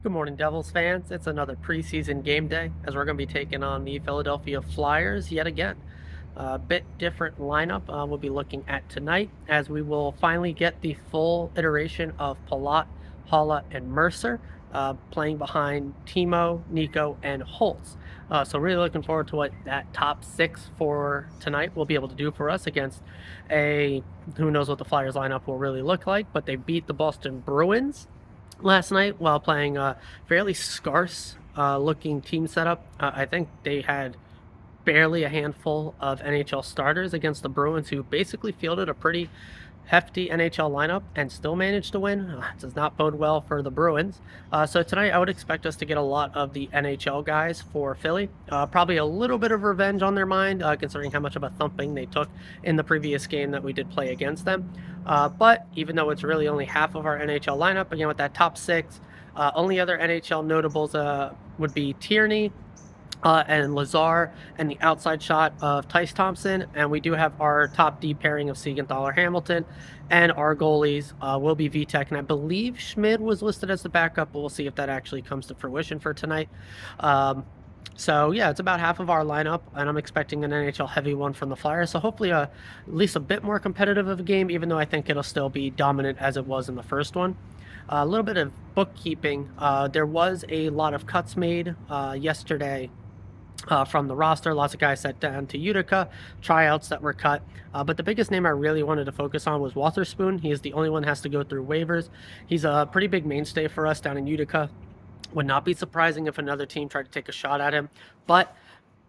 Good morning, Devils fans. It's another preseason game day as we're going to be taking on the Philadelphia Flyers yet again. A bit different lineup we'll be looking at tonight as we will finally get the full iteration of Palat, Holla, and Mercer playing behind Timo, Nico, and Holtz. So really looking forward to what that top six for tonight will be able to do for us against a who knows what the Flyers lineup will really look like, but they beat the Boston Bruins last night while playing a fairly scarce looking team setup. I think they had barely a handful of NHL starters against the Bruins, who basically fielded a pretty hefty NHL lineup and still managed to win. Does not bode well for the Bruins. So tonight I would expect us to get a lot of the NHL guys for Philly. Probably a little bit of revenge on their mind, considering how much of a thumping they took in the previous game that we did play against them. But even though it's really only half of our NHL lineup, again with that top six, only other NHL notables would be Tierney, and Lazar, and the outside shot of Tice Thompson. And we do have our top D pairing of Siegenthaler Hamilton. And our goalies will be Vitek. And I believe Schmid was listed as the backup, but we'll see if that actually comes to fruition for tonight. So yeah, it's about half of our lineup, and I'm expecting an NHL heavy one from the Flyers. So hopefully at least a bit more competitive of a game, even though I think it'll still be dominant as it was in the first one. A little bit of bookkeeping. There was a lot of cuts made yesterday from the roster. Lots of guys sent down to Utica, tryouts that were cut. But the biggest name I really wanted to focus on was Wotherspoon. He is the only one that has to go through waivers. He's a pretty big mainstay for us down in Utica. Would not be surprising if another team tried to take a shot at him, but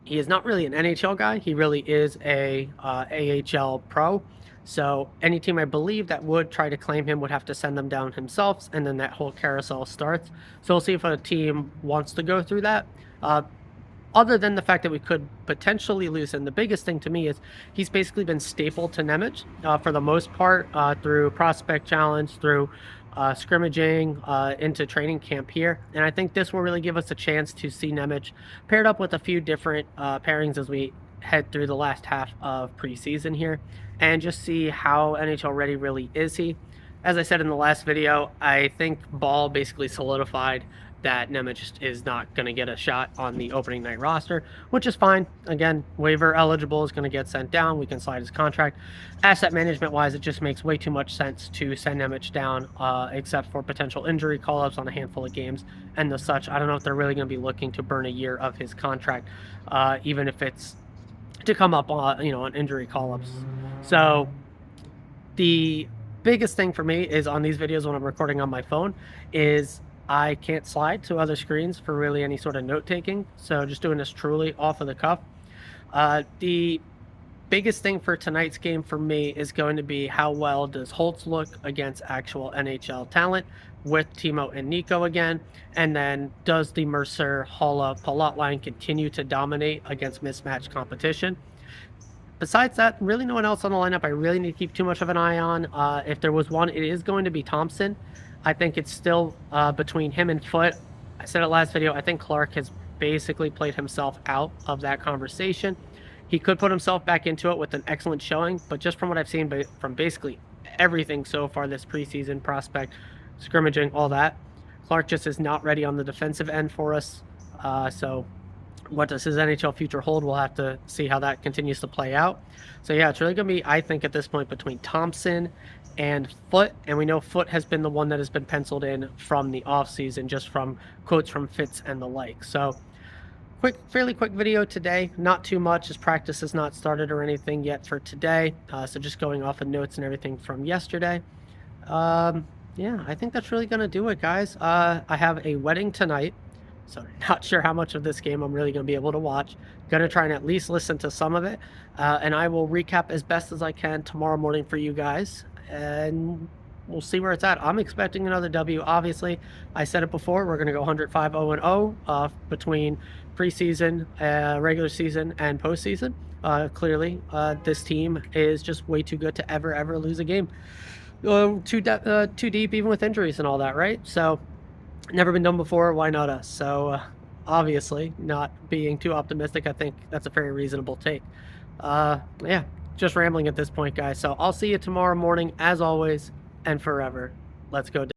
he is not really an NHL guy. He really is a AHL pro. So any team I believe that would try to claim him would have to send them down himself, and then that whole carousel starts. So we'll see if a team wants to go through that. Other than the fact that we could potentially lose him, the biggest thing to me is he's basically been stapled to Nemec for the most part through prospect challenge, through scrimmaging into training camp here. And I think this will really give us a chance to see Nemec paired up with a few different pairings as we head through the last half of preseason here and just see how NHL ready really is he. As I said in the last video, I think Ball basically solidified that Nemec is not going to get a shot on the opening night roster, which is fine. Again, waiver eligible is going to get sent down. We can slide his contract. Asset management wise, it just makes way too much sense to send Nemec down, except for potential injury call-ups on a handful of games and the such. I don't know if they're really going to be looking to burn a year of his contract, even if it's to come up on, on injury call-ups. So the biggest thing for me is on these videos when I'm recording on my phone is I can't slide to other screens for really any sort of note taking. So just doing this truly off of the cuff. The biggest thing for tonight's game for me is going to be how well does Holtz look against actual NHL talent with Timo and Nico again. And then does the Mercer Holla Palat line continue to dominate against mismatched competition? Besides that, really no one else on the lineup I really need to keep too much of an eye on. If there was one, it is going to be Thompson. I think it's still between him and Foote. I said it last video, I think Clark has basically played himself out of that conversation. He could put himself back into it with an excellent showing, but just from what I've seen from basically everything so far this preseason, prospect, scrimmaging, all that, Clark just is not ready on the defensive end for us. So what does his NHL future hold? We'll have to see how that continues to play out. So yeah, it's really going to be, I think, at this point between Thompson and Foote, and we know Foote has been the one that has been penciled in from the offseason, just from quotes from Fitz and the like. So fairly quick video today, not too much as practice has not started or anything yet for today. So just going off of notes and everything from yesterday. Yeah, I think that's really going to do it, guys. I have a wedding tonight, so not sure how much of this game I'm really going to be able to watch. Going to try and at least listen to some of it, and I will recap as best as I can tomorrow morning for you guys, and we'll see where it's at. I'm expecting another W. Obviously, I said it before, we're going to go 105-0-0 between preseason, regular season, and postseason. Clearly, this team is just way too good to ever lose a game. Too deep, even with injuries and all that, right? So never been done before, why not us? So obviously, not being too optimistic, I think that's a very reasonable take. Yeah, just rambling at this point, guys. So I'll see you tomorrow morning, as always, and forever. Let's go.